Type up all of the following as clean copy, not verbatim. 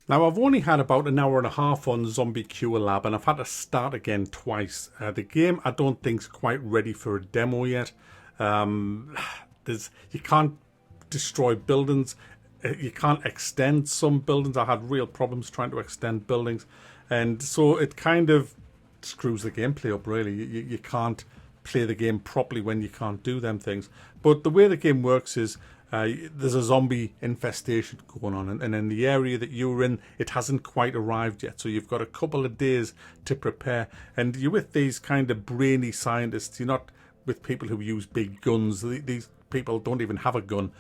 Now, I've only had about an hour and a half on Zombie Cure Lab, and I've had to start again twice. The game, I don't think, is quite ready for a demo yet. Um, you can't destroy buildings. You can't extend some buildings. I had real problems trying to extend buildings, and so it kind of screws the gameplay up. Really, you can't play the game properly when you can't do them things. But the way the game works is there's a zombie infestation going on, and in the area that you're in, it hasn't quite arrived yet. So you've got a couple of days to prepare, and you're with these kind of brainy scientists. You're not with people who use big guns. These people don't even have a gun.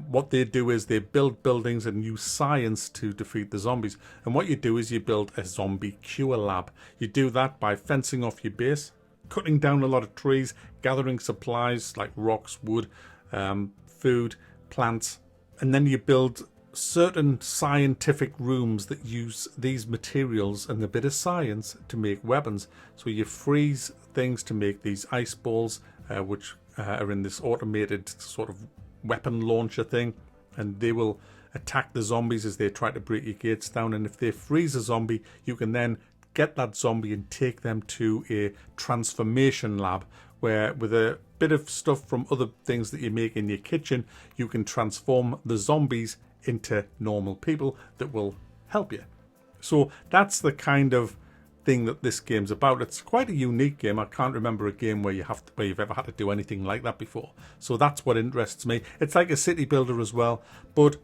What they do is they build buildings and use science to defeat the zombies. And what you do is you build a zombie cure lab. You do that by fencing off your base, cutting down a lot of trees, gathering supplies like rocks, wood, food, plants, and then you build certain scientific rooms that use these materials and a bit of science to make weapons. So you freeze things to make these ice balls, which are in this automated sort of weapon launcher thing, and they will attack the zombies as they try to break your gates down. And if they freeze a zombie, you can then get that zombie and take them to a transformation lab, where with a bit of stuff from other things that you make in your kitchen, you can transform the zombies into normal people that will help you. So that's the kind of thing that this game's about. It's quite a unique game. I can't remember a game where you've ever had to do anything like that before. So that's what interests me. It's like a city builder as well, but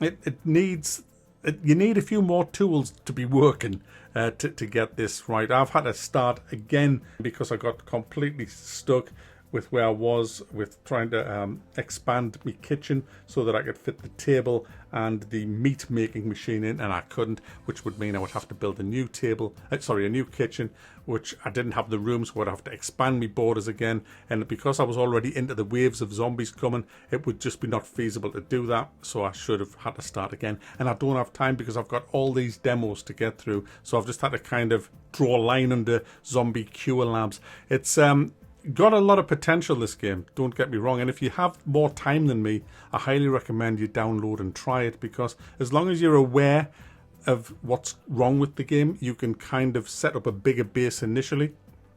you need a few more tools to be working to get this right. I've had to start again because I got completely stuck with where I was with trying to expand my kitchen so that I could fit the table and the meat making machine in, and I couldn't, which would mean I would have to build a new kitchen, which I didn't have the room, so I'd have to expand my borders again. And because I was already into the waves of zombies coming, it would just be not feasible to do that, so I should have had to start again. And I don't have time because I've got all these demos to get through, so I've just had to kind of draw a line under Zombie Cure Labs. It's got a lot of potential, this game, don't get me wrong, and if you have more time than me, I highly recommend you download and try it, because as long as you're aware of what's wrong with the game, you can kind of set up a bigger base initially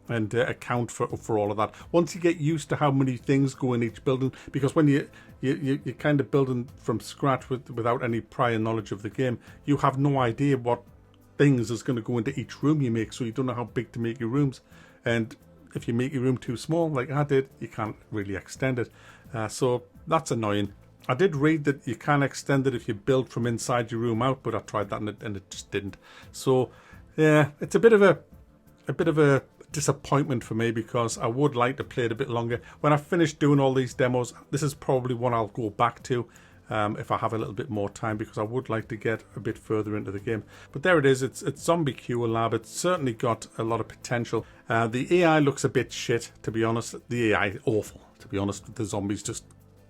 and account for all of that. Once you get used to how many things go in each building, because when you're kind of building from scratch without any prior knowledge of the game, you have no idea what things is going to go into each room you make, so you don't know how big to make your rooms. And if you make your room too small, like I did, you can't really extend it. So that's annoying. I did read that you can extend it if you build from inside your room out, but I tried that and it just didn't. So yeah, it's a bit of a disappointment for me, because I would like to play it a bit longer. When I finish doing all these demos, this is probably one I'll go back to if I have a little bit more time, because I would like to get a bit further into the game. But there it is. It's Zombie Cure Lab. It's certainly got a lot of potential. The AI looks a bit shit, to be honest. The AI is awful, to be honest. The zombies just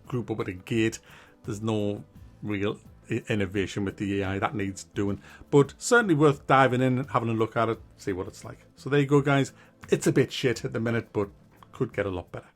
group up at a gate. There's no real innovation with the AI. That needs doing. But certainly worth diving in and having a look at it, see what it's like. So there you go, guys. It's a bit shit at the minute, but could get a lot better.